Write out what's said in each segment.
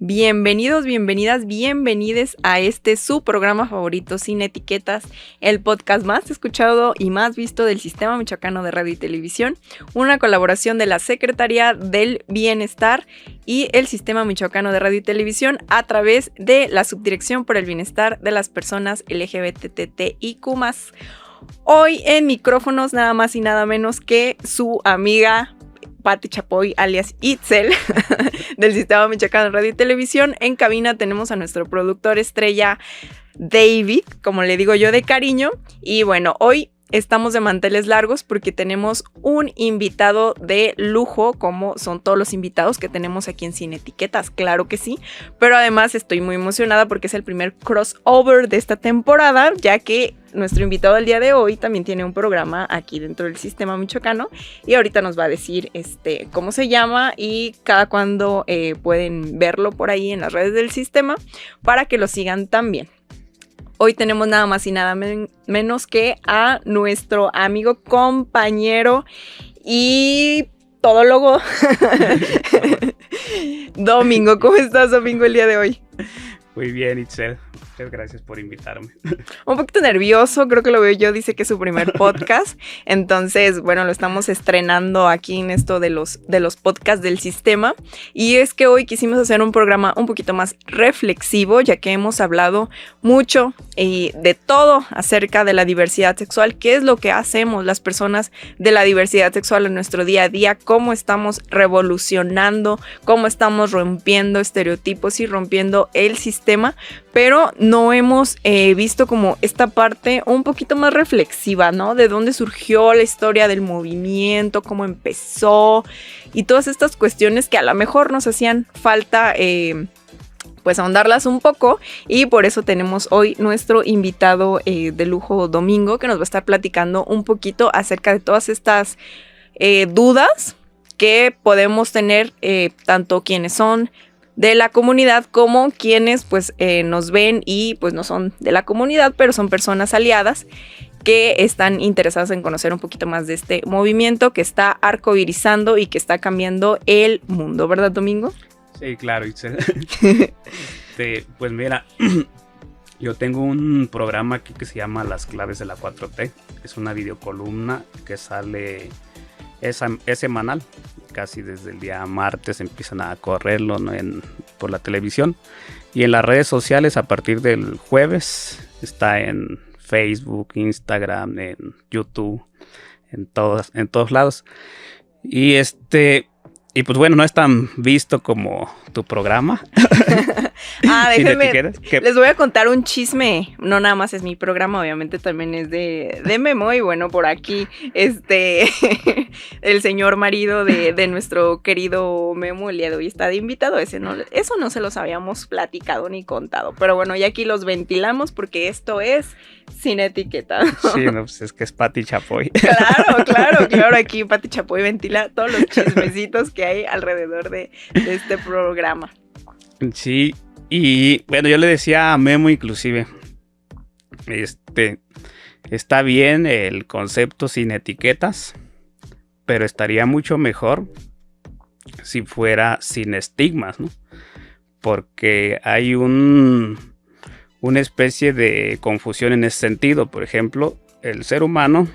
Bienvenidos, bienvenidas, bienvenides a su programa favorito Sin Etiquetas, el podcast más escuchado y más visto del Sistema Michoacano de Radio y Televisión, una colaboración de la Secretaría del Bienestar y el Sistema Michoacano de Radio y Televisión a través de la Subdirección por el Bienestar de las Personas LGBTTIQ+. Hoy en micrófonos nada más y nada menos que su amiga Pati Chapoy, alias Itzel, del Sistema Michoacano de Radio y Televisión. En cabina tenemos a nuestro productor estrella, David, como le digo yo de cariño. Y bueno, hoy estamos de manteles largos porque tenemos un invitado de lujo, como son todos los invitados que tenemos aquí en Sin Etiquetas, claro que sí. Pero además estoy muy emocionada porque es el primer crossover de esta temporada, ya que nuestro invitado del día de hoy también tiene un programa aquí dentro del Sistema Michoacano y ahorita nos va a decir cómo se llama y cada cuándo pueden verlo por ahí en las redes del sistema para que lo sigan también. Hoy tenemos nada más y nada menos que a nuestro amigo, compañero y todólogo, Domingo. ¿Cómo estás, Domingo, el día de hoy? Muy bien, Itzel. Muchas gracias por invitarme. Un poquito nervioso, creo que lo veo yo, dice que es su primer podcast. Entonces, bueno, lo estamos estrenando aquí en esto de los podcasts del sistema. Y es que hoy quisimos hacer un programa un poquito más reflexivo, ya que hemos hablado mucho de todo acerca de la diversidad sexual, qué es lo que hacemos las personas de la diversidad sexual en nuestro día a día, cómo estamos revolucionando, cómo estamos rompiendo estereotipos y rompiendo el sistema, pero no hemos visto como esta parte un poquito más reflexiva, ¿no? De dónde surgió la historia del movimiento, cómo empezó y todas estas cuestiones que a lo mejor nos hacían falta pues ahondarlas un poco, y por eso tenemos hoy nuestro invitado de lujo, Domingo, que nos va a estar platicando un poquito acerca de todas estas dudas que podemos tener tanto quienes son de la comunidad como quienes pues nos ven y pues no son de la comunidad, pero son personas aliadas que están interesadas en conocer un poquito más de este movimiento que está arcoirizando y que está cambiando el mundo, ¿verdad, Domingo? Sí, claro, Itzel. Pues mira, yo tengo un programa aquí que se llama Las Claves de la 4T. Es una videocolumna que sale, es semanal. Casi desde el día martes empiezan a correrlo, ¿no? Por la televisión. Y en las redes sociales a partir del jueves está en Facebook, Instagram, en YouTube, en todos lados. Y pues bueno, no es tan visto como tu programa. Déjenme, les voy a contar un chisme. No nada más es mi programa, obviamente también es de Memo. Y bueno, por aquí el señor marido de nuestro querido Memo el día de hoy está de invitado. Eso no se los habíamos platicado ni contado. Pero bueno, ya aquí los ventilamos porque esto es Sin Etiqueta. Sí, no, pues es que es Pati Chapoy. Claro, aquí Pati Chapoy ventila todos los chismecitos que hay alrededor de este programa. Sí, y bueno, yo le decía a Memo inclusive, está bien el concepto sin etiquetas, pero estaría mucho mejor si fuera sin estigmas, ¿no? Porque hay una especie de confusión en ese sentido. Por ejemplo, el ser humano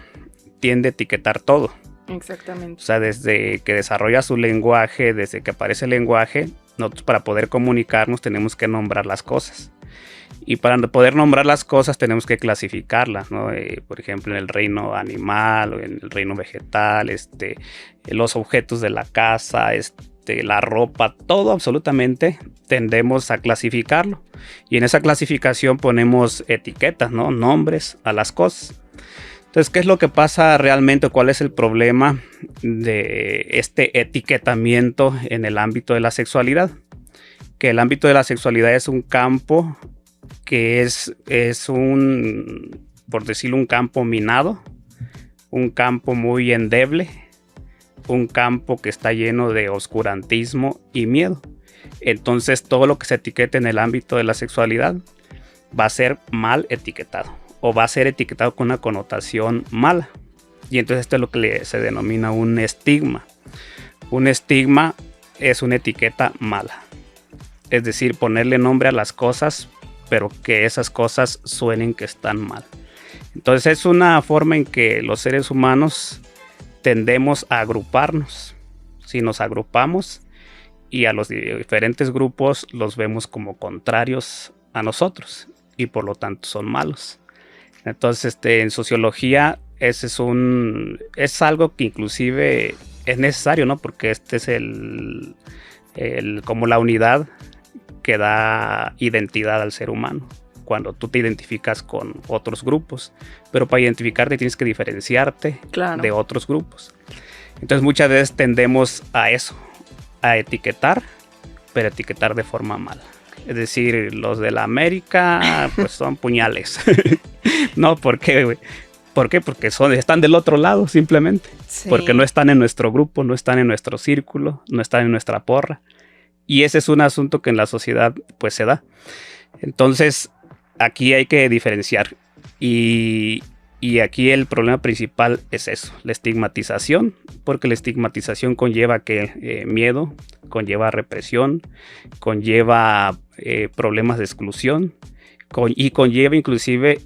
tiende a etiquetar todo. Exactamente. O sea, desde que desarrolla su lenguaje, desde que aparece el lenguaje, nosotros para poder comunicarnos tenemos que nombrar las cosas. Y para poder nombrar las cosas tenemos que clasificarlas, ¿no? Por ejemplo, en el reino animal o en el reino vegetal, los objetos de la casa, la ropa, todo absolutamente tendemos a clasificarlo. Y en esa clasificación ponemos etiquetas, ¿no? Nombres a las cosas. Entonces, ¿qué es lo que pasa realmente? ¿Cuál es el problema de este etiquetamiento en el ámbito de la sexualidad? Que el ámbito de la sexualidad es un campo que es por decirlo, un campo minado, un campo muy endeble, un campo que está lleno de oscurantismo y miedo. Entonces, todo lo que se etiquete en el ámbito de la sexualidad va a ser mal etiquetado, o va a ser etiquetado con una connotación mala. Y entonces esto es lo que se denomina un estigma. Un estigma es una etiqueta mala. es decir, ponerle nombre a las cosas, pero que esas cosas suenen que están mal. Entonces es una forma en que los seres humanos tendemos a agruparnos. Si nos agrupamos y a los diferentes grupos los vemos como contrarios a nosotros y por lo tanto son malos. Entonces en sociología ese es algo que inclusive es necesario, ¿no? Porque este es como la unidad que da identidad al ser humano. Cuando tú te identificas con otros grupos, pero para identificarte tienes que diferenciarte de otros grupos. Entonces muchas veces tendemos a eso, a etiquetar, pero etiquetar de forma mala. Es decir, los de la América pues son puñales. No, ¿por qué, güey? ¿Por qué? Porque están del otro lado simplemente. Sí. Porque no están en nuestro grupo, no están en nuestro círculo, no están en nuestra porra. Y ese es un asunto que en la sociedad pues se da. Entonces aquí hay que diferenciar y aquí el problema principal es eso, la estigmatización, porque la estigmatización conlleva miedo, conlleva represión, conlleva problemas de exclusión y conlleva inclusive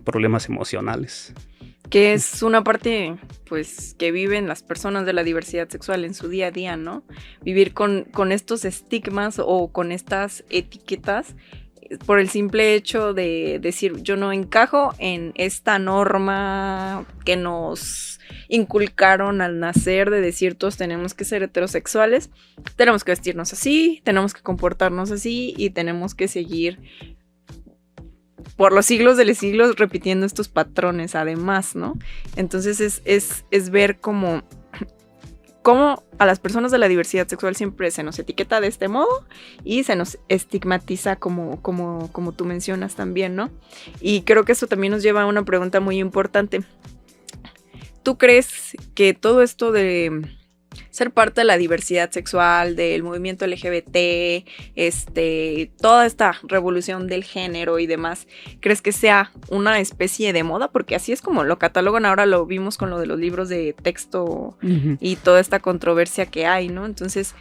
problemas emocionales. Que es una parte, pues, que viven las personas de la diversidad sexual en su día a día, ¿no? Vivir con estos estigmas o con estas etiquetas por el simple hecho de decir, yo no encajo en esta norma que nos inculcaron al nacer de decir, todos tenemos que ser heterosexuales, tenemos que vestirnos así, tenemos que comportarnos así y tenemos que seguir por los siglos de los siglos repitiendo estos patrones además, ¿no? Entonces es ver cómo a las personas de la diversidad sexual siempre se nos etiqueta de este modo y se nos estigmatiza como tú mencionas también, ¿no? Y creo que eso también nos lleva a una pregunta muy importante. ¿Tú crees que todo esto de ser parte de la diversidad sexual, del movimiento LGBT, toda esta revolución del género y demás, crees que sea una especie de moda? Porque así es como lo catalogan ahora, lo vimos con lo de los libros de texto y toda esta controversia que hay, ¿no? Entonces,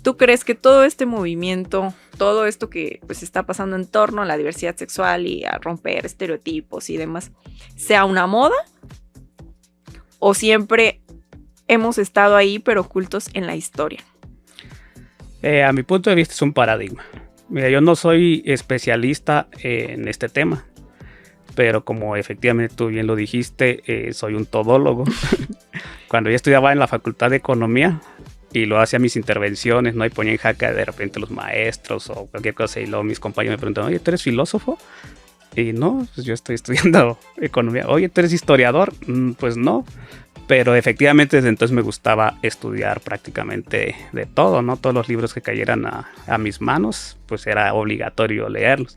¿tú crees que todo este movimiento, todo esto que pues está pasando en torno a la diversidad sexual y a romper estereotipos y demás, sea una moda? ¿O siempre hemos estado ahí, pero ocultos en la historia? A mi punto de vista es un paradigma. Mira, yo no soy especialista en este tema, pero como efectivamente tú bien lo dijiste, soy un todólogo. Cuando yo estudiaba en la Facultad de Economía y lo hacía mis intervenciones, ¿no? Y ponía en jaque de repente los maestros o cualquier cosa, y luego mis compañeros me preguntaban, oye, ¿tú eres filósofo? Y no, pues yo estoy estudiando economía. Oye, ¿tú eres historiador? Pues no. Pero efectivamente desde entonces me gustaba estudiar prácticamente de todo, ¿no? Todos los libros que cayeran a mis manos, pues era obligatorio leerlos.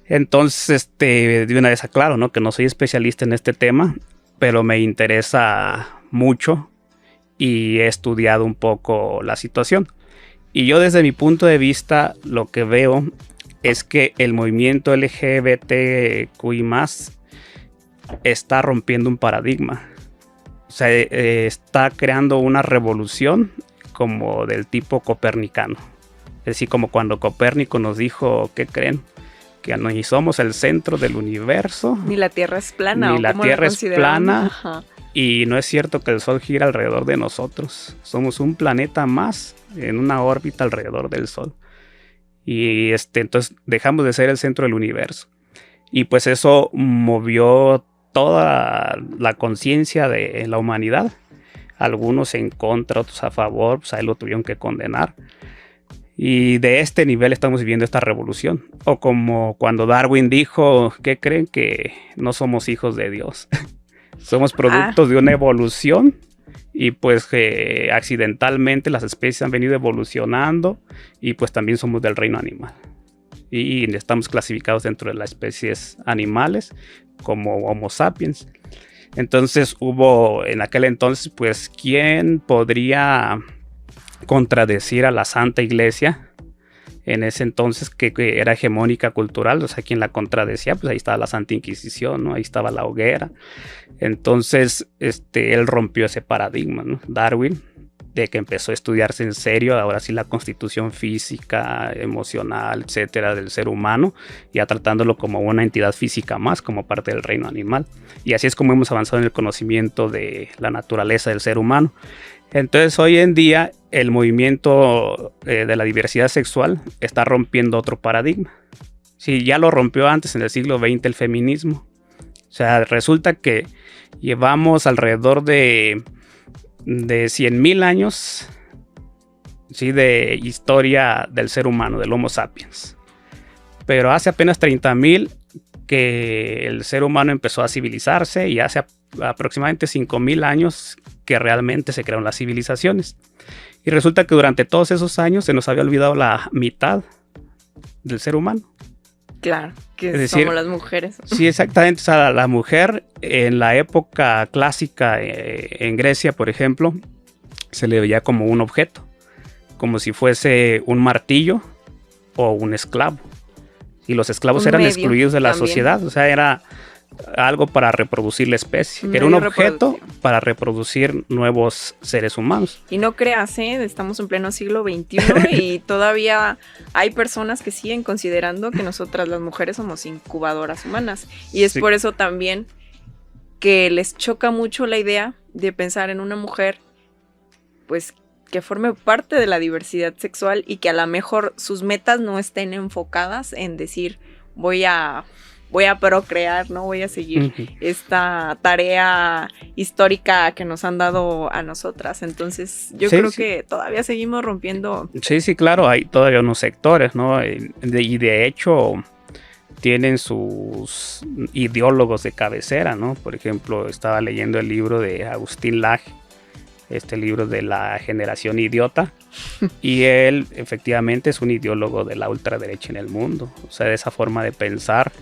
Entonces, de una vez aclaro, ¿no? Que no soy especialista en este tema, pero me interesa mucho y he estudiado un poco la situación. Y yo desde mi punto de vista lo que veo es que el movimiento LGBTQI+, está rompiendo un paradigma. O sea, está creando una revolución como del tipo copernicano. Es decir, como cuando Copérnico nos dijo, ¿qué creen? Que no somos el centro del universo. Ni la Tierra es plana. Ni la Tierra es plana. Ajá. Y no es cierto que el Sol gira alrededor de nosotros. Somos un planeta más en una órbita alrededor del Sol. Y entonces dejamos de ser el centro del universo. Y pues eso movió toda la conciencia de la humanidad. Algunos en contra, otros a favor, pues ahí lo tuvieron que condenar. Y de este nivel estamos viviendo esta revolución. O como cuando Darwin dijo, ¿qué creen? Que no somos hijos de Dios. Somos productos de una evolución. Y pues accidentalmente las especies han venido evolucionando. Y pues también somos del reino animal. Y estamos clasificados dentro de las especies animales como Homo sapiens. Entonces hubo en aquel entonces, pues, ¿quién podría contradecir a la Santa Iglesia? En ese entonces que era hegemónica cultural, o sea, quien la contradecía, pues ahí estaba la Santa Inquisición, ¿no? Ahí estaba la hoguera. Entonces, él rompió ese paradigma, ¿no? Darwin de que empezó a estudiarse en serio, ahora sí, la constitución física, emocional, etcétera, del ser humano, ya tratándolo como una entidad física más, como parte del reino animal. Y así es como hemos avanzado en el conocimiento de la naturaleza del ser humano. Entonces, hoy en día, el movimiento de la diversidad sexual está rompiendo otro paradigma. Sí, ya lo rompió antes, en el siglo XX, el feminismo. O sea, resulta que llevamos alrededor de 100,000 años, ¿sí?, de historia del ser humano, del Homo sapiens. Pero hace apenas 30,000 que el ser humano empezó a civilizarse, y hace aproximadamente 5,000 años que realmente se crearon las civilizaciones. Y resulta que durante todos esos años se nos había olvidado la mitad del ser humano. Claro, que es decir, somos las mujeres. Sí, exactamente. O sea, la mujer en la época clásica, en Grecia, por ejemplo, se le veía como un objeto, como si fuese un martillo o un esclavo. Y los esclavos eran excluidos de la sociedad. O sea, era algo para reproducir la especie. Era un objeto para reproducir nuevos seres humanos. Y no creas, estamos en pleno siglo XXI y todavía hay personas que siguen considerando que nosotras las mujeres somos incubadoras humanas. Y es por eso también que les choca mucho la idea de pensar en una mujer, pues, que forme parte de la diversidad sexual y que a lo mejor sus metas no estén enfocadas en decir, voy a procrear, ¿no? Voy a seguir esta tarea histórica que nos han dado a nosotras. Entonces, yo creo que todavía seguimos rompiendo. Sí, claro, hay todavía unos sectores, ¿no? Y de hecho, tienen sus ideólogos de cabecera, ¿no? Por ejemplo, estaba leyendo el libro de Agustín Laje, este libro de la generación idiota, y él efectivamente es un ideólogo de la ultraderecha en el mundo. O sea, de esa forma de pensar,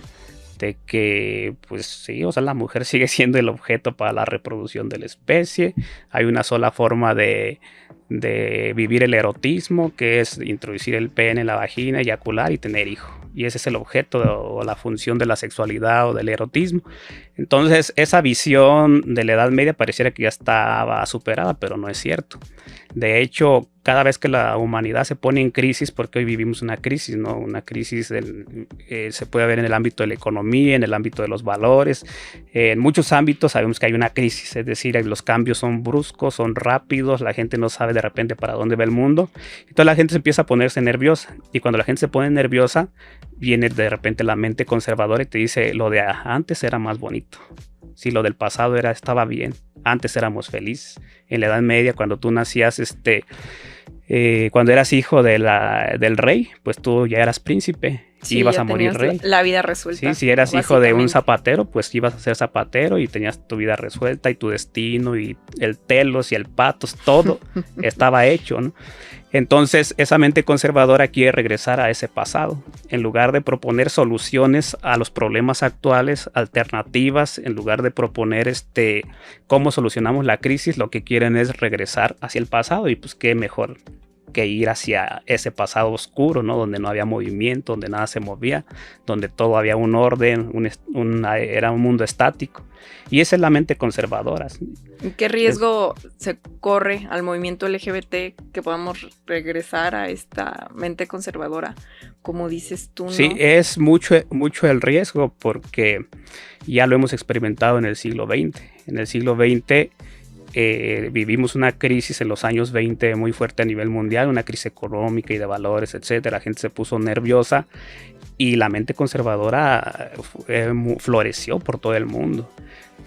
de que, pues sí, o sea, la mujer sigue siendo el objeto para la reproducción de la especie. Hay una sola forma de vivir el erotismo, que es introducir el pene en la vagina, eyacular y tener hijo. Y ese es el objeto o la función de la sexualidad o del erotismo. Entonces, esa visión de la Edad Media pareciera que ya estaba superada, pero no es cierto. De hecho, cada vez que la humanidad se pone en crisis, porque hoy vivimos una crisis, ¿no? Una crisis se puede ver en el ámbito de la economía, en el ámbito de los valores. En muchos ámbitos sabemos que hay una crisis, es decir, los cambios son bruscos, son rápidos, la gente no sabe de repente para dónde va el mundo. Entonces la gente se empieza a ponerse nerviosa. Y cuando la gente se pone nerviosa, viene de repente la mente conservadora y te dice, lo de antes era más bonito. Sí, lo del pasado estaba bien. Antes éramos felices. En la Edad Media, cuando tú nacías, cuando eras hijo del rey, pues tú ya eras príncipe. Sí, ibas a morir rey. La vida resuelta. Sí, si eras hijo de un zapatero, pues ibas a ser zapatero y tenías tu vida resuelta y tu destino y el telos y el patos, todo estaba hecho, ¿no? Entonces, esa mente conservadora quiere regresar a ese pasado. En lugar de proponer soluciones a los problemas actuales, alternativas, en lugar de proponer cómo solucionamos la crisis, lo que quieren es regresar hacia el pasado. Y pues qué mejor que ir hacia ese pasado oscuro, ¿no? Donde no había movimiento, donde nada se movía, donde todo había un orden, era un mundo estático. Y esa es la mente conservadora. ¿Qué riesgo se corre al movimiento LGBT que podamos regresar a esta mente conservadora, como dices tú, ¿no? Sí, es mucho el riesgo, porque ya lo hemos experimentado en el siglo XX. En el siglo XX vivimos una crisis en los años 20 muy fuerte a nivel mundial, una crisis económica y de valores, etcétera. La gente se puso nerviosa y la mente conservadora floreció por todo el mundo.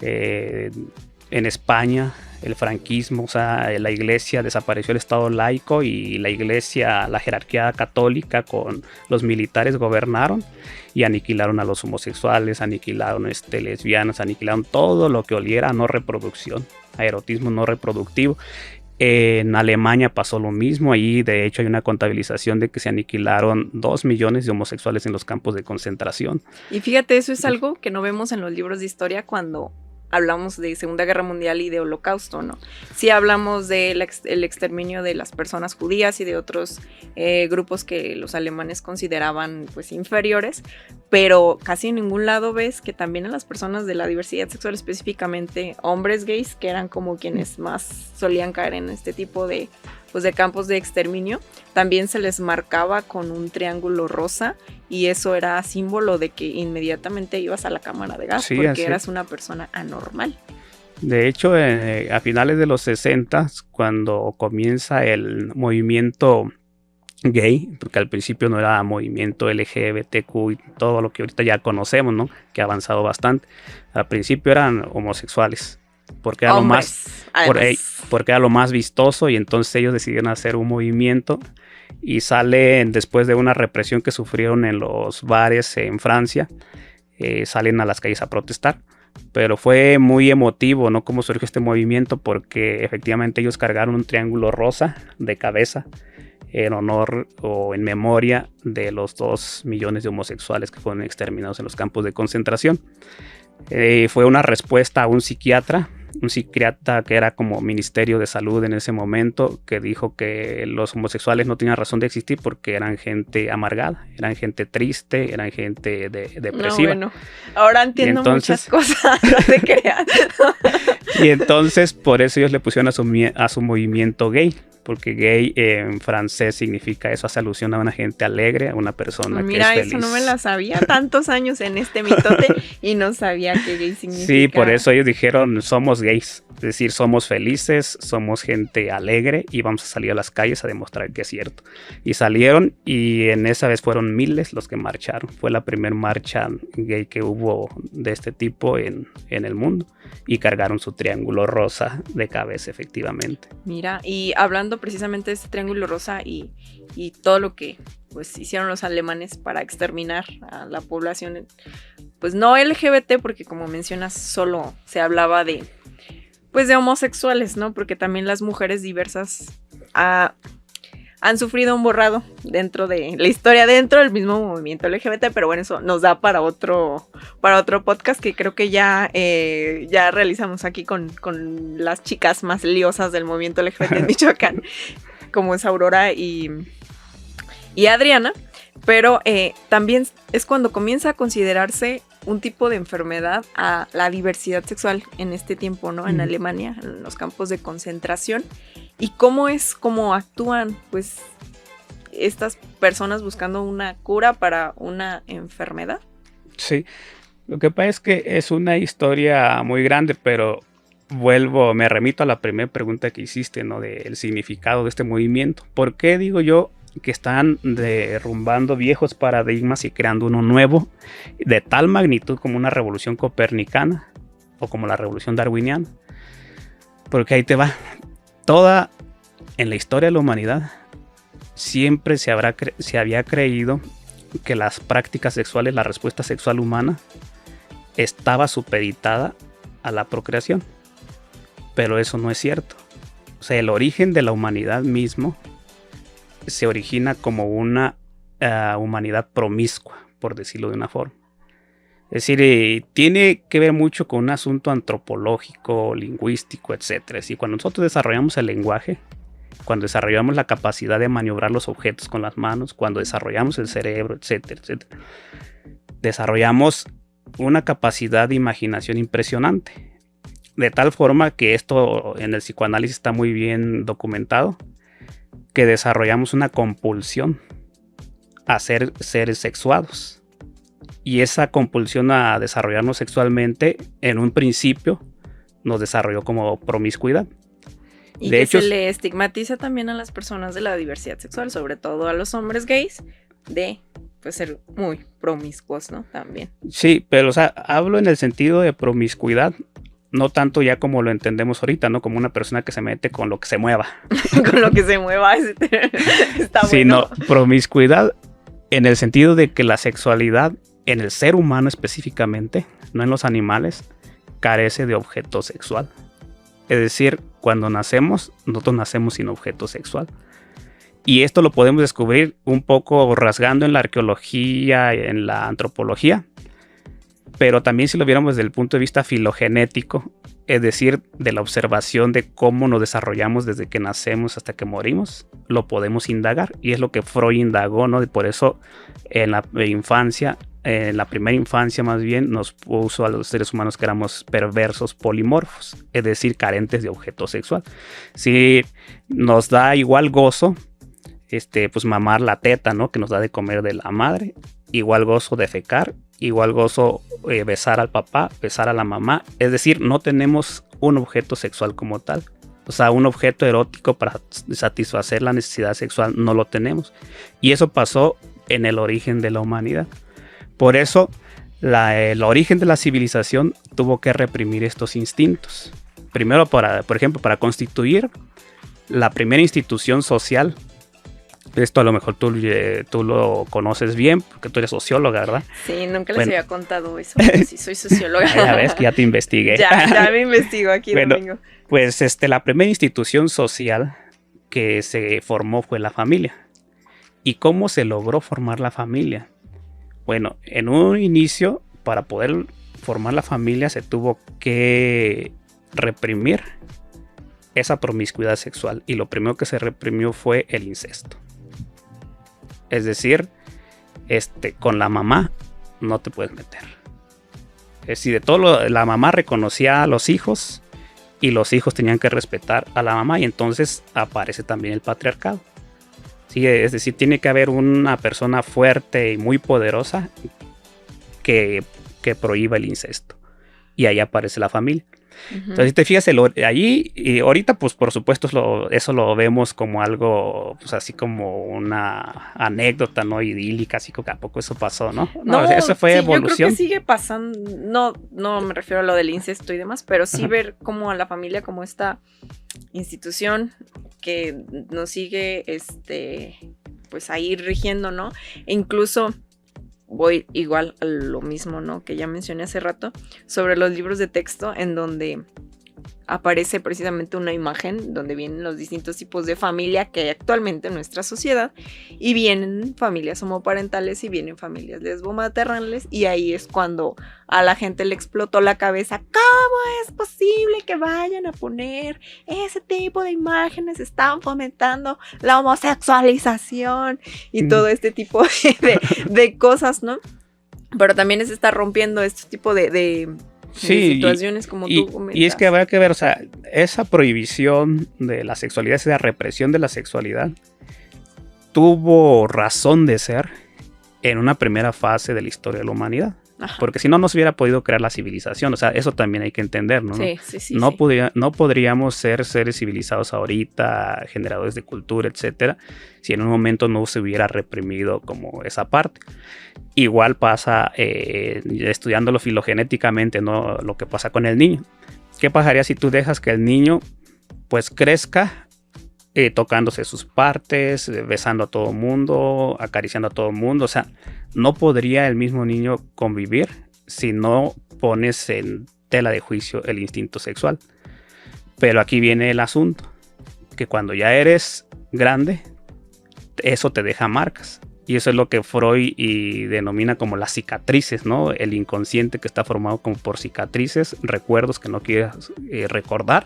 En España, el franquismo, o sea, la iglesia, desapareció el Estado laico y la iglesia, la jerarquía católica con los militares gobernaron y aniquilaron a los homosexuales, aniquilaron lesbianas, aniquilaron todo lo que oliera a no reproducción, a erotismo no reproductivo. En Alemania pasó lo mismo. Ahí de hecho hay una contabilización de que se aniquilaron 2 millones de homosexuales en los campos de concentración. Y fíjate, eso es algo que no vemos en los libros de historia cuando hablamos de Segunda Guerra Mundial y de Holocausto, ¿no? Sí hablamos del el exterminio de las personas judías y de otros grupos que los alemanes consideraban pues inferiores, pero casi en ningún lado ves que también a las personas de la diversidad sexual, específicamente hombres gays, que eran como quienes más solían caer en este tipo de campos de exterminio, también se les marcaba con un triángulo rosa, y eso era símbolo de que inmediatamente ibas a la cámara de gas, porque eras una persona anormal. De hecho, a finales de los 60, cuando comienza el movimiento gay, porque al principio no era movimiento LGBTQ y todo lo que ahorita ya conocemos, ¿no? Que ha avanzado bastante. Al principio eran homosexuales, porque era porque era lo más vistoso, y entonces ellos decidieron hacer un movimiento y salen después de una represión que sufrieron en los bares en Francia, salen a las calles a protestar. Pero fue muy emotivo, ¿no? Cómo surgió este movimiento, porque efectivamente ellos cargaron un triángulo rosa de cabeza en honor o en memoria de los 2 millones de homosexuales que fueron exterminados en los campos de concentración. Fue una respuesta a un psiquiatra que era como Ministerio de Salud en ese momento, que dijo que los homosexuales no tenían razón de existir porque eran gente amargada, eran gente triste, eran gente depresiva. No, bueno, ahora entiendo muchas cosas, no te creas. Y entonces por eso ellos le pusieron a su movimiento gay, porque gay en francés significa eso, hace alusión a una gente alegre, a una persona que es feliz. Mira, eso no me la sabía, tantos años en este mitote y no sabía que gay significa. Sí, por eso ellos dijeron, somos gays, es decir, somos felices, somos gente alegre y vamos a salir a las calles a demostrar que es cierto. Y salieron, y en esa vez fueron miles los que marcharon. Fue la primera marcha gay que hubo de este tipo en el mundo, y cargaron su triángulo rosa de cabeza, efectivamente. Mira, y hablando precisamente de este triángulo rosa y todo lo que pues hicieron los alemanes para exterminar a la población, pues no LGBT, porque como mencionas solo se hablaba de homosexuales, ¿no? Porque también las mujeres diversas han sufrido un borrado dentro de la historia, dentro del mismo movimiento LGBT, pero bueno, eso nos da para otro podcast que creo que ya realizamos aquí con las chicas más liosas del movimiento LGBT en Michoacán, como es Aurora y Adriana, pero también es cuando comienza a considerarse un tipo de enfermedad a la diversidad sexual en este tiempo, ¿no? En Alemania, en los campos de concentración. ¿Y cómo actúan, pues, estas personas buscando una cura para una enfermedad? Sí, lo que pasa es que es una historia muy grande, pero me remito a la primera pregunta que hiciste, ¿no? Del significado de este movimiento. ¿Por qué digo yo que están derrumbando viejos paradigmas y creando uno nuevo de tal magnitud como una revolución copernicana o como la revolución darwiniana? Porque ahí te va. En la historia de la humanidad siempre se había creído que las prácticas sexuales, la respuesta sexual humana, estaba supeditada a la procreación. Pero eso no es cierto. O sea, el origen de la humanidad mismo se origina como una humanidad promiscua, por decirlo de una forma. Es decir, tiene que ver mucho con un asunto antropológico, lingüístico, etc. Es decir, cuando nosotros desarrollamos el lenguaje, cuando desarrollamos la capacidad de maniobrar los objetos con las manos, cuando desarrollamos el cerebro, etcétera, etcétera, desarrollamos una capacidad de imaginación impresionante. De tal forma que esto en el psicoanálisis está muy bien documentado, que desarrollamos una compulsión a ser seres sexuados. Y esa compulsión a desarrollarnos sexualmente, en un principio, nos desarrolló como promiscuidad. Y de hecho, se le estigmatiza también a las personas de la diversidad sexual, sobre todo a los hombres gays, de pues, ser muy promiscuos, ¿no? También. Sí, pero o sea, hablo en el sentido de promiscuidad, no tanto ya como lo entendemos ahorita, ¿no? Como una persona que se mete con lo que se mueva. Con lo que se mueva, está bueno. Sino promiscuidad en el sentido de que la sexualidad en el ser humano específicamente, no en los animales, carece de objeto sexual. Es decir, cuando nosotros nacemos sin objeto sexual. Y esto lo podemos descubrir un poco rasgando en la arqueología, en la antropología. Pero también si lo viéramos desde el punto de vista filogenético, es decir, de la observación de cómo nos desarrollamos desde que nacemos hasta que morimos, lo podemos indagar. Y es lo que Freud indagó, ¿no? Y por eso en la infancia, en la primera infancia más bien, nos puso a los seres humanos que éramos perversos polimorfos, es decir, carentes de objeto sexual. Si nos da igual gozo, pues mamar la teta, ¿no? Que nos da de comer de la madre, igual gozo defecar, igual gozo besar al papá, besar a la mamá. Es decir, no tenemos un objeto sexual como tal. O sea, un objeto erótico para satisfacer la necesidad sexual no lo tenemos. Y eso pasó en el origen de la humanidad. Por eso, el origen de la civilización tuvo que reprimir estos instintos. Primero, por ejemplo, para constituir la primera institución social. Esto a lo mejor tú lo conoces bien, porque tú eres socióloga, ¿verdad? Sí, nunca les había contado eso, pero sí soy socióloga. Ya ves que ya te investigué. ya me investigo aquí, bueno, Domingo. Pues la primera institución social que se formó fue la familia. ¿Y cómo se logró formar la familia? Bueno, en un inicio, para poder formar la familia, se tuvo que reprimir esa promiscuidad sexual. Y lo primero que se reprimió fue el incesto. Es decir, con la mamá no te puedes meter. Es decir, la mamá reconocía a los hijos y los hijos tenían que respetar a la mamá, y entonces aparece también el patriarcado. Sí, es decir, tiene que haber una persona fuerte y muy poderosa que prohíba el incesto. Y ahí aparece la familia. Entonces, si te fijas, allí, y ahorita, pues por supuesto, eso lo vemos como algo, pues así como una anécdota, ¿no? Idílica, así que tampoco eso pasó, ¿no? No, eso fue evolución. Yo creo que sigue pasando, no me refiero a lo del incesto y demás, pero sí ver como a la familia como esta institución que nos sigue, pues ahí rigiendo, ¿no? E incluso voy igual a lo mismo, ¿no? Que ya mencioné hace rato, sobre los libros de texto en donde aparece precisamente una imagen donde vienen los distintos tipos de familia que hay actualmente en nuestra sociedad, y vienen familias homoparentales y vienen familias lesbomaternales, y ahí es cuando a la gente le explotó la cabeza. ¿Cómo es posible que vayan a poner ese tipo de imágenes? Están fomentando la homosexualización y todo este tipo de cosas, ¿no? Pero también se está rompiendo este tipo de situaciones como tú comentas. Y es que habrá que ver, o sea, esa prohibición de la sexualidad, esa represión de la sexualidad, tuvo razón de ser en una primera fase de la historia de la humanidad. Ajá. Porque si no, no se hubiera podido crear la civilización. O sea, eso también hay que entender, ¿no? Sí. No podríamos ser seres civilizados ahorita, generadores de cultura, etcétera, si en un momento no se hubiera reprimido como esa parte. Igual pasa estudiándolo filogenéticamente, ¿no? Lo que pasa con el niño. ¿Qué pasaría si tú dejas que el niño pues crezca tocándose sus partes, besando a todo mundo, acariciando a todo mundo? O sea, no podría el mismo niño convivir si no pones en tela de juicio el instinto sexual. Pero aquí viene el asunto, que cuando ya eres grande, eso te deja marcas. Y eso es lo que Freud denomina como las cicatrices, ¿no? El inconsciente, que está formado como por cicatrices, recuerdos que no quieres recordar,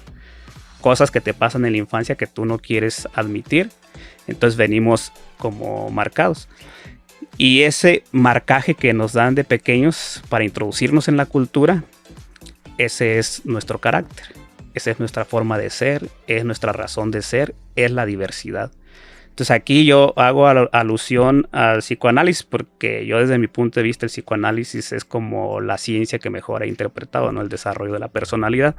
cosas que te pasan en la infancia que tú no quieres admitir. Entonces venimos como marcados. Y ese marcaje que nos dan de pequeños para introducirnos en la cultura, ese es nuestro carácter, esa es nuestra forma de ser, es nuestra razón de ser, es la diversidad. Entonces aquí yo hago alusión al psicoanálisis, porque yo desde mi punto de vista el psicoanálisis es como la ciencia que mejor ha interpretado, ¿no? El desarrollo de la personalidad.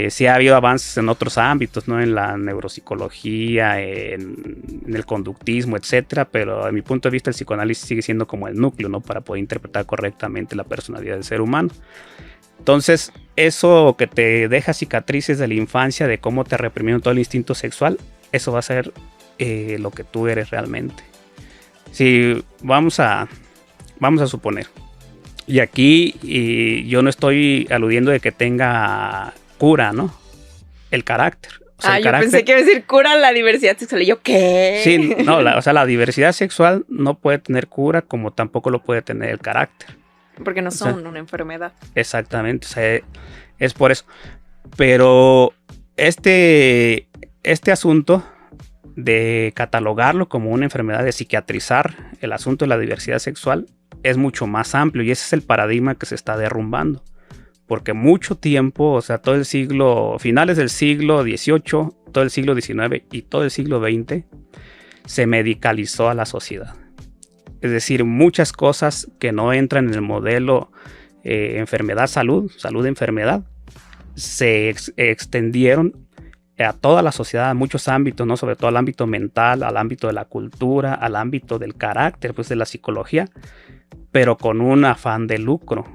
Sí ha habido avances en otros ámbitos, ¿no? En la neuropsicología, en el conductismo, etcétera, pero a mi punto de vista el psicoanálisis sigue siendo como el núcleo, ¿no? Para poder interpretar correctamente la personalidad del ser humano. Entonces, eso que te deja cicatrices de la infancia, de cómo te reprimieron todo el instinto sexual, eso va a ser lo que tú eres realmente. Si vamos a suponer, y aquí yo no estoy aludiendo de que tenga cura, ¿no? El carácter. O sea, yo pensé que iba a decir cura la diversidad sexual. ¿Y yo qué? Sí, no, la diversidad sexual no puede tener cura, como tampoco lo puede tener el carácter. Porque no son una enfermedad. Exactamente, o sea, es por eso. Pero este asunto de catalogarlo como una enfermedad, de psiquiatrizar el asunto de la diversidad sexual, es mucho más amplio y ese es el paradigma que se está derrumbando. Porque mucho tiempo, o sea, todo el siglo, finales del siglo XVIII, todo el siglo XIX y todo el siglo XX, se medicalizó a la sociedad. Es decir, muchas cosas que no entran en el modelo enfermedad-salud, salud-enfermedad, se extendieron a toda la sociedad, a muchos ámbitos, ¿no? Sobre todo al ámbito mental, al ámbito de la cultura, al ámbito del carácter, pues de la psicología, pero con un afán de lucro.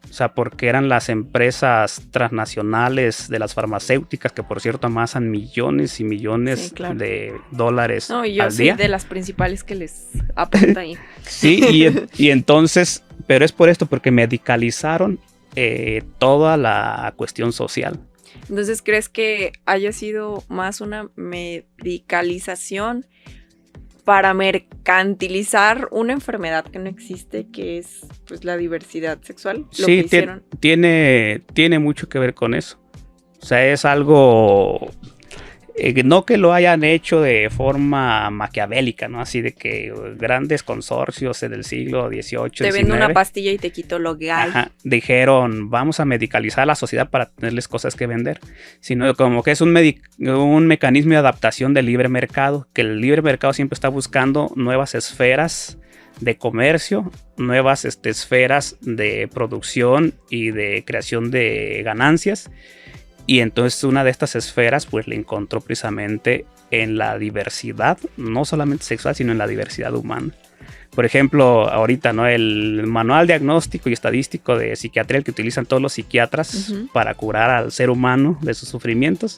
O sea, porque eran las empresas transnacionales de las farmacéuticas que, por cierto, amasan millones y millones de dólares al día. No, yo soy de las principales que les apunta ahí. Sí, y entonces, pero es por esto, porque medicalizaron toda la cuestión social. Entonces, ¿crees que haya sido más una medicalización para mercantilizar una enfermedad que no existe, que es pues la diversidad sexual? Sí, tiene mucho que ver con eso. O sea, es algo no que lo hayan hecho de forma maquiavélica, ¿no? Así de que grandes consorcios del siglo XVIII, te vendo una pastilla y te quito lo que hay. Ajá, dijeron, vamos a medicalizar a la sociedad para tenerles cosas que vender. Sino como que es un mecanismo de adaptación del libre mercado, que el libre mercado siempre está buscando nuevas esferas de comercio, nuevas esferas de producción y de creación de ganancias. Y entonces una de estas esferas pues le encontró precisamente en la diversidad, no solamente sexual, sino en la diversidad humana. Por ejemplo, ahorita, ¿no? El manual diagnóstico y estadístico de psiquiatría, el que utilizan todos los psiquiatras para curar al ser humano de sus sufrimientos,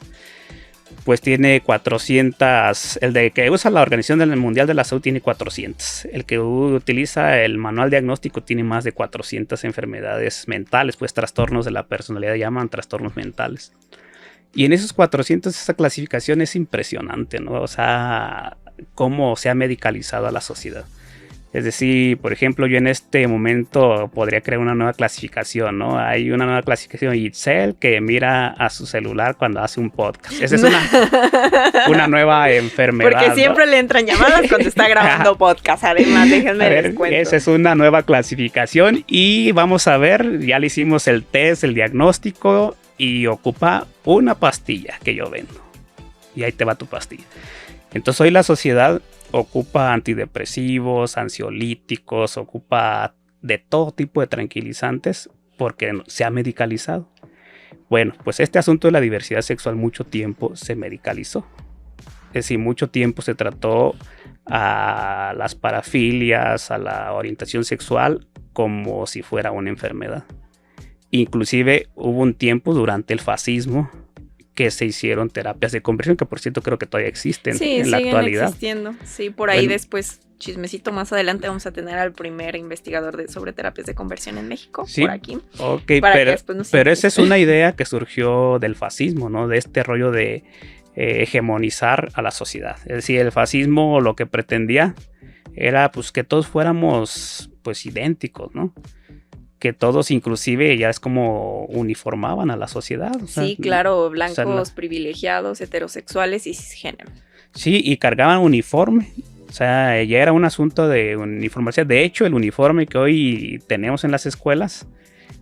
pues tiene 400, el de que usa la Organización Mundial de la Salud tiene 400, el que utiliza el manual diagnóstico tiene más de 400 enfermedades mentales, pues trastornos de la personalidad llaman trastornos mentales. Y en esos 400 esa clasificación es impresionante, ¿no? O sea, cómo se ha medicalizado a la sociedad. Es decir, por ejemplo, yo en este momento podría crear una nueva clasificación, ¿no? Hay una nueva clasificación, Itzel, que mira a su celular cuando hace un podcast. Esa es una nueva enfermedad. Porque siempre, ¿no?, le entran llamadas cuando está grabando podcast. Además, déjenme les cuento. Esa es una nueva clasificación y vamos a ver, ya le hicimos el test, el diagnóstico y ocupa una pastilla que yo vendo. Y ahí te va tu pastilla. Entonces hoy la sociedad ocupa antidepresivos, ansiolíticos, ocupa de todo tipo de tranquilizantes porque se ha medicalizado. Bueno, pues este asunto de la diversidad sexual mucho tiempo se medicalizó. Es decir, mucho tiempo se trató a las parafilias, a la orientación sexual como si fuera una enfermedad. Inclusive hubo un tiempo durante el fascismo que se hicieron terapias de conversión, que por cierto creo que todavía existen en la actualidad. Sí, siguen existiendo. Sí, por ahí después, chismecito más adelante, vamos a tener al primer investigador sobre terapias de conversión en México, sí, por aquí. Ok, pero esa es una idea que surgió del fascismo, ¿no? De este rollo de hegemonizar a la sociedad. Es decir, el fascismo lo que pretendía era pues que todos fuéramos pues idénticos, ¿no? Que todos inclusive ya es como uniformaban a la sociedad. O sea, sí, claro, blancos, privilegiados, heterosexuales y cisgénero. Sí, y cargaban uniforme. O sea, ya era un asunto de uniformarse. De hecho, el uniforme que hoy tenemos en las escuelas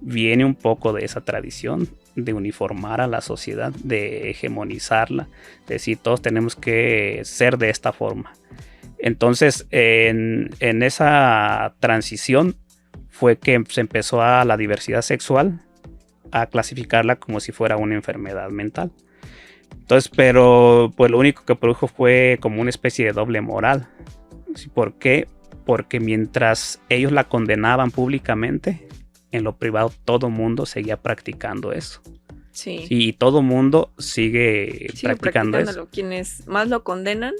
viene un poco de esa tradición de uniformar a la sociedad, de hegemonizarla, de decir todos tenemos que ser de esta forma. Entonces, en esa transición fue que se empezó a la diversidad sexual a clasificarla como si fuera una enfermedad mental. Entonces, pero pues lo único que produjo fue como una especie de doble moral. ¿Por qué? Porque mientras ellos la condenaban públicamente, en lo privado todo mundo seguía practicando eso. Sí. Y todo mundo sigue practicando eso. Quienes más lo condenan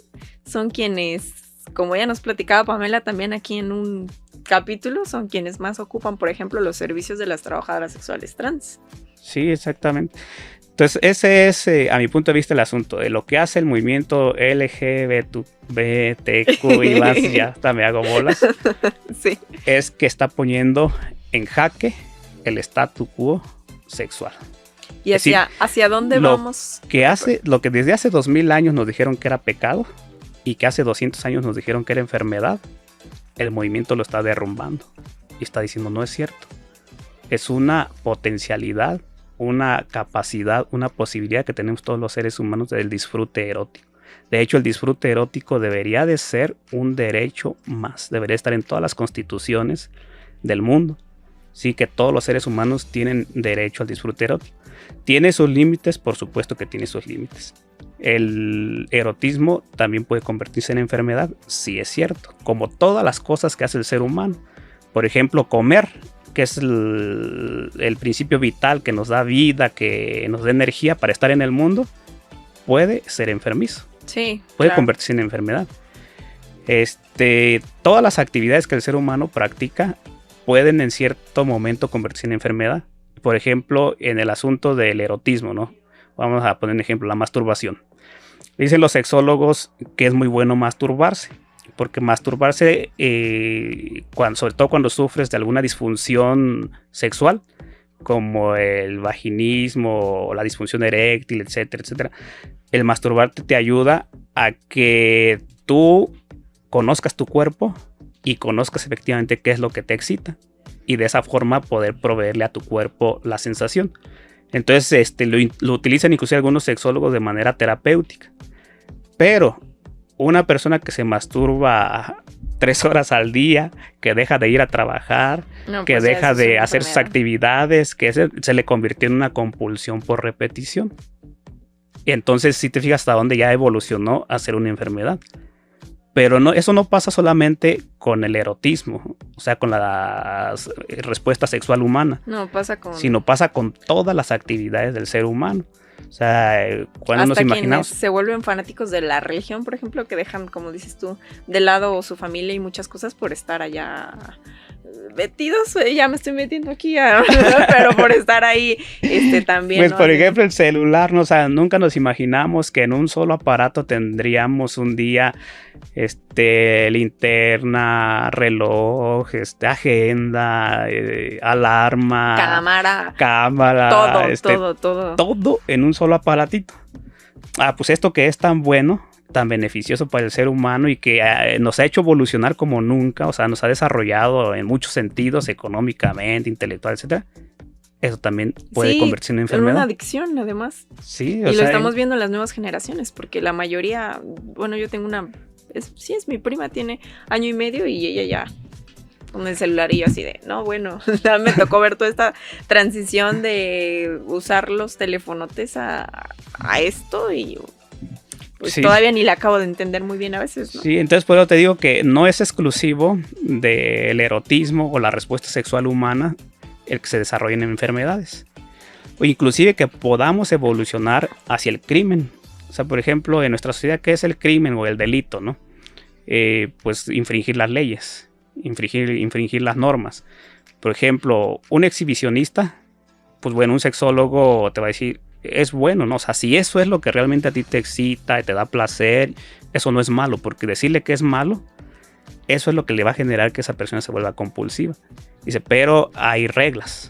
son quienes, como ya nos platicaba Pamela también aquí en un capítulo, son quienes más ocupan, por ejemplo, los servicios de las trabajadoras sexuales trans. Sí, exactamente. Entonces, ese es, a mi punto de vista, el asunto de lo que hace el movimiento LGBTQ y más, ya hasta me hago bolas. Sí. Es que está poniendo en jaque el statu quo sexual. ¿Y hacia dónde vamos? Lo que desde hace 2000 años nos dijeron que era pecado y que hace 200 años nos dijeron que era enfermedad, el movimiento lo está derrumbando y está diciendo no es cierto. Es una potencialidad, una capacidad, una posibilidad que tenemos todos los seres humanos del disfrute erótico. De hecho, el disfrute erótico debería de ser un derecho más, debería estar en todas las constituciones del mundo. Sí, que todos los seres humanos tienen derecho al disfrute erótico. ¿Tiene sus límites? Por supuesto que tiene sus límites. ¿El erotismo también puede convertirse en enfermedad? Sí, es cierto. Como todas las cosas que hace el ser humano. Por ejemplo, comer, que es el principio vital que nos da vida, que nos da energía para estar en el mundo, puede ser enfermizo. Sí, puede convertirse en enfermedad. Todas las actividades que el ser humano practica pueden en cierto momento convertirse en enfermedad. Por ejemplo, en el asunto del erotismo, ¿no? Vamos a poner un ejemplo, la masturbación. Dicen los sexólogos que es muy bueno masturbarse, porque masturbarse, sobre todo cuando sufres de alguna disfunción sexual, como el vaginismo o la disfunción eréctil, etcétera, etcétera, el masturbarte te ayuda a que tú conozcas tu cuerpo y conozcas efectivamente qué es lo que te excita y de esa forma poder proveerle a tu cuerpo la sensación. Entonces lo utilizan incluso algunos sexólogos de manera terapéutica. Pero una persona que se masturba 3 horas al día, que deja de ir a trabajar, que deja de hacer sus actividades, que se le convirtió en una compulsión por repetición. Y entonces si te fijas hasta dónde ya evolucionó a ser una enfermedad. Pero no, eso no pasa solamente con el erotismo, o sea, con la respuesta sexual humana. Sino pasa con todas las actividades del ser humano. O sea, cuando nos imaginamos. Quienes se vuelven fanáticos de la religión, por ejemplo, que dejan, como dices tú, de lado su familia y muchas cosas por estar allá metidos, ya me estoy metiendo aquí, pero por estar ahí también. Pues, ¿no? Por ejemplo, el celular, ¿no? O sea, nunca nos imaginamos que en un solo aparato tendríamos un día linterna, reloj, agenda, alarma, cámara, todo en un solo aparatito. Pues esto que es tan bueno, tan beneficioso para el ser humano y que nos ha hecho evolucionar como nunca, o sea, nos ha desarrollado en muchos sentidos, económicamente, intelectual, etcétera. Eso también puede convertirse en enfermedad. Es una adicción, además. Sí, y lo estamos viendo en las nuevas generaciones, porque la mayoría, bueno, yo tengo es mi prima, tiene 1 año y medio y ella ya con el celular y yo así de, no, bueno, me tocó ver toda esta transición de usar los telefonotes a esto y pues todavía ni la acabo de entender muy bien a veces, ¿no? Sí, entonces por eso te digo que no es exclusivo del erotismo o la respuesta sexual humana el que se desarrollen enfermedades. O inclusive que podamos evolucionar hacia el crimen. O sea, por ejemplo, en nuestra sociedad, ¿qué es el crimen o el delito, no? Pues infringir las leyes, infringir las normas. Por ejemplo, un exhibicionista, pues bueno, un sexólogo te va a decir, es bueno, ¿no? O sea, si eso es lo que realmente a ti te excita y te da placer, eso no es malo, porque decirle que es malo, eso es lo que le va a generar que esa persona se vuelva compulsiva. Dice, pero hay reglas.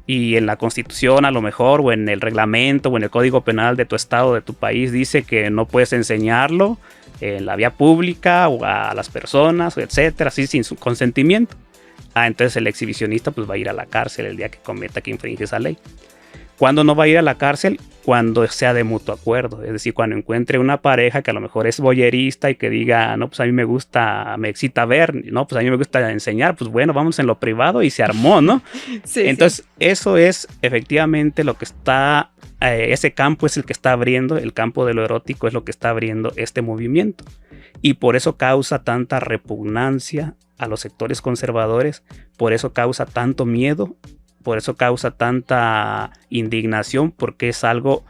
Y en la Constitución a lo mejor, o en el reglamento, o en el Código Penal de tu estado, de tu país, dice que no puedes enseñarlo en la vía pública o a las personas, etcétera, así sin su consentimiento. Entonces el exhibicionista pues va a ir a la cárcel el día que cometa que infringe esa ley. ¿Cuándo no va a ir a la cárcel? Cuando sea de mutuo acuerdo. Es decir, cuando encuentre una pareja que a lo mejor es voyerista y que diga, no, pues a mí me excita ver, no, pues a mí me gusta enseñar, pues bueno, vamos en lo privado y se armó, ¿no? Sí, entonces, eso es efectivamente lo que está, ese campo es el que está abriendo, el campo de lo erótico es lo que está abriendo este movimiento. Y por eso causa tanta repugnancia a los sectores conservadores, por eso causa tanto miedo, por eso causa tanta indignación, porque es algo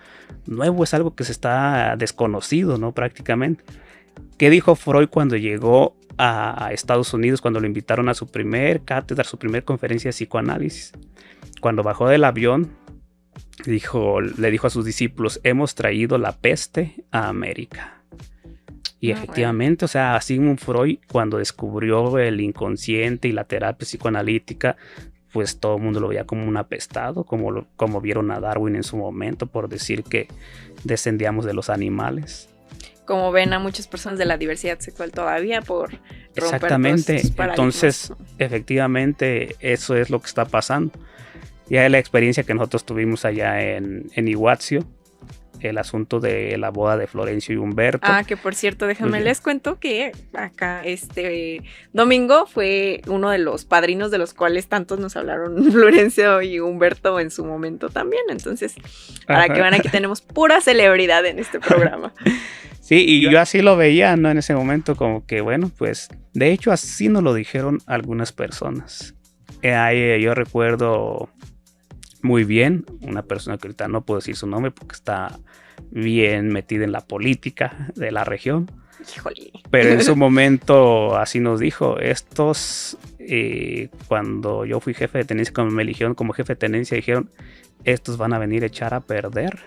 nuevo, es algo que se está desconocido, ¿no? Prácticamente. ¿Qué dijo Freud cuando llegó a Estados Unidos, cuando lo invitaron a su primer cátedra, su primer conferencia de psicoanálisis? Cuando bajó del avión, le dijo a sus discípulos, hemos traído la peste a América. Y efectivamente, o sea, Sigmund Freud, cuando descubrió el inconsciente y la terapia psicoanalítica, pues todo el mundo lo veía como un apestado, como vieron a Darwin en su momento por decir que descendíamos de los animales. Como ven a muchas personas de la diversidad sexual todavía por romper Exactamente, todos estos paradigmas. Entonces efectivamente eso es lo que está pasando. Ya la experiencia que nosotros tuvimos allá en Iguazio, el asunto de la boda de Florencio y Humberto. Que por cierto, déjenme les cuento que acá Domingo fue uno de los padrinos de los cuales tantos nos hablaron Florencio y Humberto en su momento también. Entonces, para que vean, aquí tenemos pura celebridad en este programa. Sí, y yo así lo veía, ¿no? En ese momento, como que bueno, pues de hecho así nos lo dijeron algunas personas. Yo recuerdo muy bien una persona que ahorita no puedo decir su nombre porque está bien metida en la política de la región. Híjole. Pero en su momento así nos dijo, cuando yo fui jefe de tenencia, cuando me eligieron como jefe de tenencia, dijeron, estos van a venir a echar a perder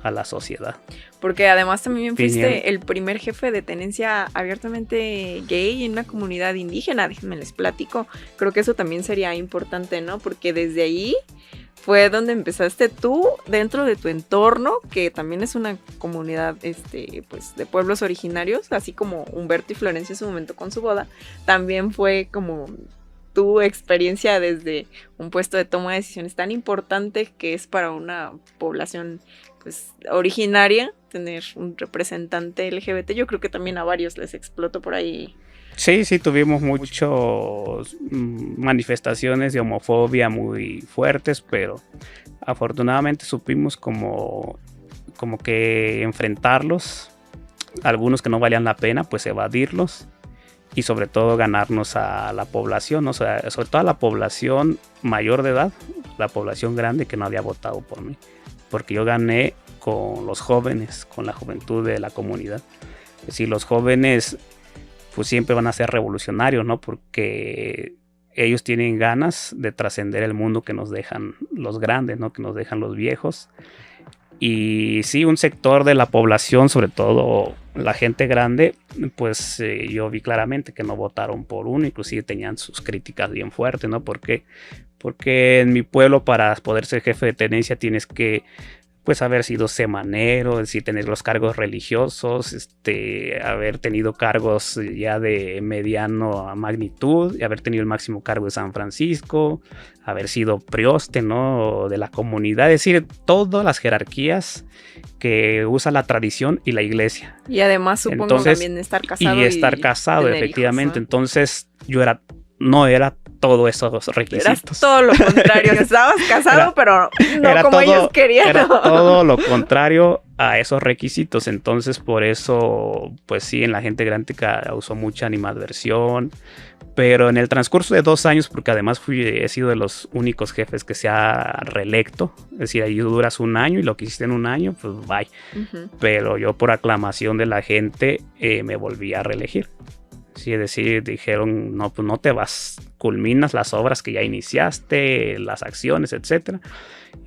a la sociedad. Porque además también fuiste el primer jefe de tenencia abiertamente gay en una comunidad indígena, déjenme les platico. Creo que eso también sería importante, ¿no? Porque desde ahí fue donde empezaste tú, dentro de tu entorno, que también es una comunidad pues, de pueblos originarios, así como Humberto y Florencia en su momento con su boda, también fue como tu experiencia desde un puesto de toma de decisiones tan importante que es para una población pues originaria, tener un representante LGBT. Yo creo que también a varios les explotó por ahí. Sí, tuvimos muchas manifestaciones de homofobia muy fuertes, pero afortunadamente supimos como que enfrentarlos, algunos que no valían la pena, pues evadirlos y sobre todo ganarnos a la población, ¿no? O sea, sobre todo a la población mayor de edad, la población grande que no había votado por mí, porque yo gané con los jóvenes, con la juventud de la comunidad. Es decir, los jóvenes pues siempre van a ser revolucionarios, ¿no? Porque ellos tienen ganas de trascender el mundo que nos dejan los grandes, ¿no? Que nos dejan los viejos. Y sí, un sector de la población, sobre todo la gente grande, pues yo vi claramente que no votaron por uno, inclusive tenían sus críticas bien fuertes, ¿no? Porque en mi pueblo, para poder ser jefe de tenencia, tienes que pues haber sido semanero, es decir, tener los cargos religiosos, haber tenido cargos ya de mediano a magnitud, y haber tenido el máximo cargo de San Francisco, haber sido prioste, ¿no? De la comunidad, es decir, todas las jerarquías que usa la tradición y la iglesia. Y además supongo también estar casado. Y estar casado, efectivamente. Hijos, ¿no? Entonces yo no era todos esos requisitos. Eras todo lo contrario. Estabas casado, pero no como ellos querían. Era todo lo contrario a esos requisitos. Entonces, por eso, pues sí, en la gente grande causó mucha animadversión. Pero en el transcurso de 2 años, porque además he sido de los únicos jefes que se ha reelecto, es decir, ahí duras 1 año y lo que hiciste en 1 año, pues bye. Uh-huh. Pero yo, por aclamación de la gente, me volví a reelegir. Sí, es decir, dijeron, no, pues no te vas, culminas las obras que ya iniciaste, las acciones, etcétera.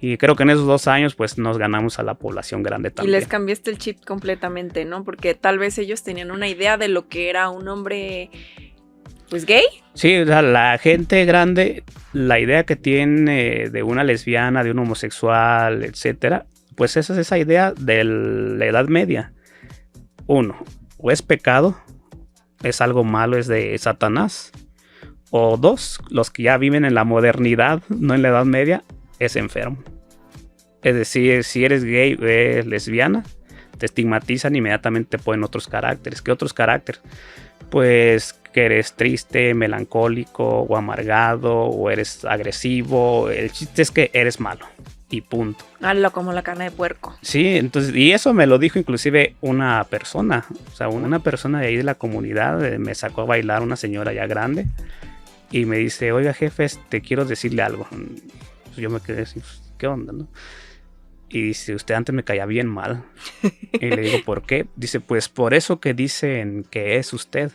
Y creo que en esos 2 años, pues nos ganamos a la población grande también. Y les cambiaste el chip completamente, ¿no? Porque tal vez ellos tenían una idea de lo que era un hombre, pues, gay. Sí, o sea, la gente grande, la idea que tiene de una lesbiana, de un homosexual, etcétera, pues esa es esa idea de la Edad Media. 1, o es pecado, es algo malo, es de Satanás. O 2, los que ya viven en la modernidad, no en la Edad Media, es enfermo. Es decir, si eres gay o eres lesbiana, te estigmatizan, inmediatamente te ponen otros caracteres. ¿Qué otros caracteres? Pues que eres triste, melancólico o amargado o eres agresivo. El chiste es que eres malo. Y punto. Hazlo como la carne de puerco. Sí, entonces, y eso me lo dijo inclusive una persona, o sea, una persona de ahí de la comunidad, me sacó a bailar una señora ya grande y me dice, oiga jefe, quiero decirle algo. Pues yo me quedé así, ¿qué onda, no? Y dice, usted antes me caía bien mal. Y le digo, ¿por qué? Dice, pues por eso que dicen que es usted.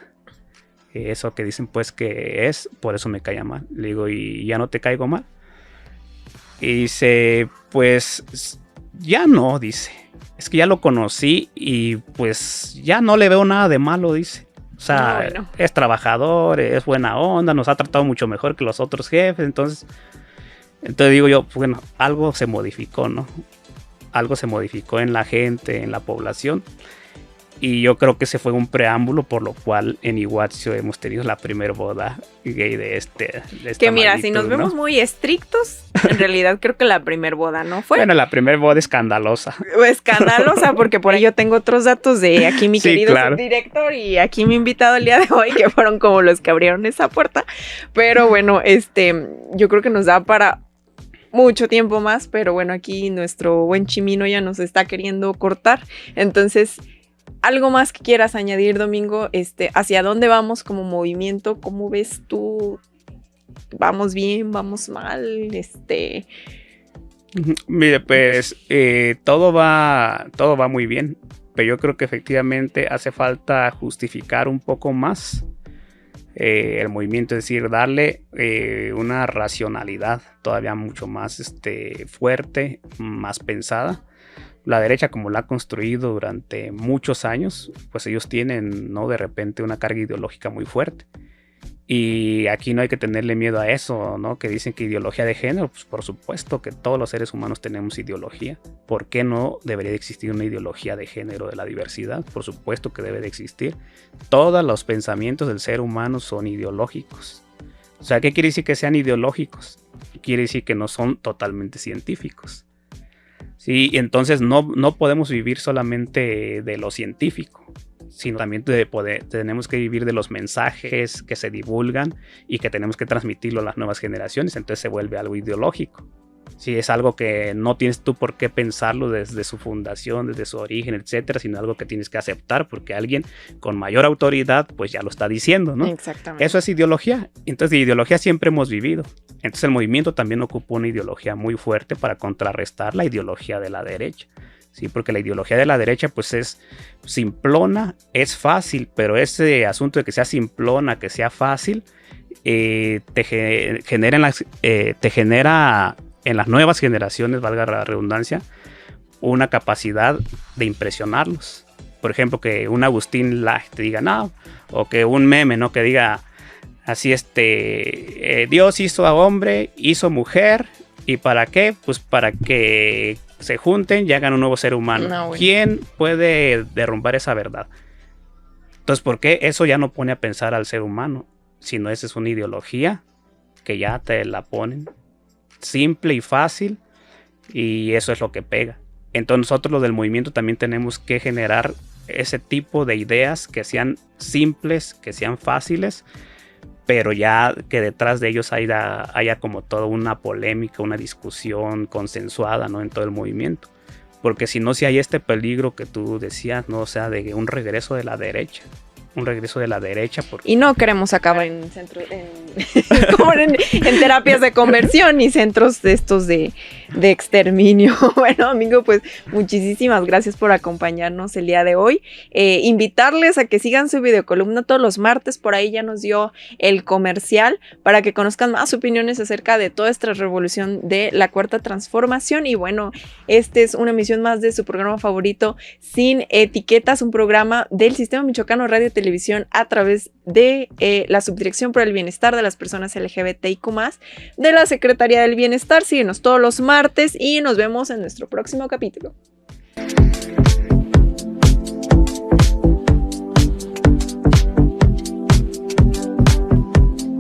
Eso que dicen pues que es, por eso me caía mal. Le digo, ¿y ya no te caigo mal? Y dice, pues ya no, dice. Es que ya lo conocí y pues ya no le veo nada de malo, dice. O sea, bueno, es trabajador, es buena onda, nos ha tratado mucho mejor que los otros jefes. Entonces digo yo, bueno, algo se modificó, ¿no? Algo se modificó en la gente, en la población. Y yo creo que ese fue un preámbulo por lo cual en Iguazio hemos tenido la primera boda gay de esta que mira, magnitud, si nos ¿no? vemos muy estrictos, en realidad creo que la primer boda no fue. Bueno, la primera boda escandalosa. Escandalosa, porque por ahí yo tengo otros datos de aquí mi Sí, querido claro. subdirector y aquí mi invitado el día de hoy, que fueron como los que abrieron esa puerta. Pero bueno, yo creo que nos da para mucho tiempo más, pero bueno, aquí nuestro buen Chimino ya nos está queriendo cortar. Entonces, ¿algo más que quieras añadir, Domingo? ¿Hacia dónde vamos como movimiento? ¿Cómo ves tú? ¿Vamos bien? ¿Vamos mal? Mire, pues todo va muy bien, pero yo creo que efectivamente hace falta justificar un poco más el movimiento, es decir, darle una racionalidad todavía mucho más fuerte, más pensada. La derecha, como la ha construido durante muchos años, pues ellos tienen, ¿no?, de repente una carga ideológica muy fuerte. Y aquí no hay que tenerle miedo a eso, ¿no? Que dicen que ideología de género, pues por supuesto que todos los seres humanos tenemos ideología. ¿Por qué no debería de existir una ideología de género de la diversidad? Por supuesto que debe de existir. Todos los pensamientos del ser humano son ideológicos. O sea, ¿qué quiere decir que sean ideológicos? Quiere decir que no son totalmente científicos. Sí, entonces no podemos vivir solamente de lo científico, sino también tenemos que vivir de los mensajes que se divulgan y que tenemos que transmitirlo a las nuevas generaciones. Entonces se vuelve algo ideológico. Sí, es algo que no tienes tú por qué pensarlo desde su fundación, desde su origen, etcétera, sino algo que tienes que aceptar porque alguien con mayor autoridad pues ya lo está diciendo, ¿no? Exactamente. Eso es ideología. Entonces de ideología siempre hemos vivido. Entonces el movimiento también ocupa una ideología muy fuerte para contrarrestar la ideología de la derecha. Sí, porque la ideología de la derecha pues es simplona, es fácil, pero ese asunto de que sea simplona, que sea fácil, te genera en las nuevas generaciones, valga la redundancia, una capacidad de impresionarlos. Por ejemplo, que un Agustín Laje te diga no, o que un meme, ¿no?, que diga así, Dios hizo a hombre, hizo mujer, ¿y para qué? Pues para que se junten y hagan un nuevo ser humano. No, bueno. ¿Quién puede derrumbar esa verdad? Entonces, ¿por qué eso ya no pone a pensar al ser humano? Sino esa es una ideología que ya te la ponen simple y fácil, y eso es lo que pega. Entonces nosotros los del movimiento también tenemos que generar ese tipo de ideas que sean simples, que sean fáciles, pero ya que detrás de ellos haya como toda una polémica, una discusión consensuada, ¿no?, en todo el movimiento. Porque si no, si hay este peligro que tú decías, ¿no? O sea, de un regreso de la derecha. Un regreso de la derecha. Y no queremos acabar en terapias de conversión y centros de estos de exterminio. Bueno, amigo, pues muchísimas gracias por acompañarnos el día de hoy. Invitarles a que sigan su videocolumna todos los martes. Por ahí ya nos dio el comercial para que conozcan más opiniones acerca de toda esta revolución de la Cuarta Transformación. Y bueno, esta es una emisión más de su programa favorito, Sin Etiquetas, un programa del Sistema Michoacano de Radio y Televisión a través de la Subdirección por el Bienestar de las Personas LGBTIQ+, de la Secretaría del Bienestar. Síguenos todos los martes y nos vemos en nuestro próximo capítulo.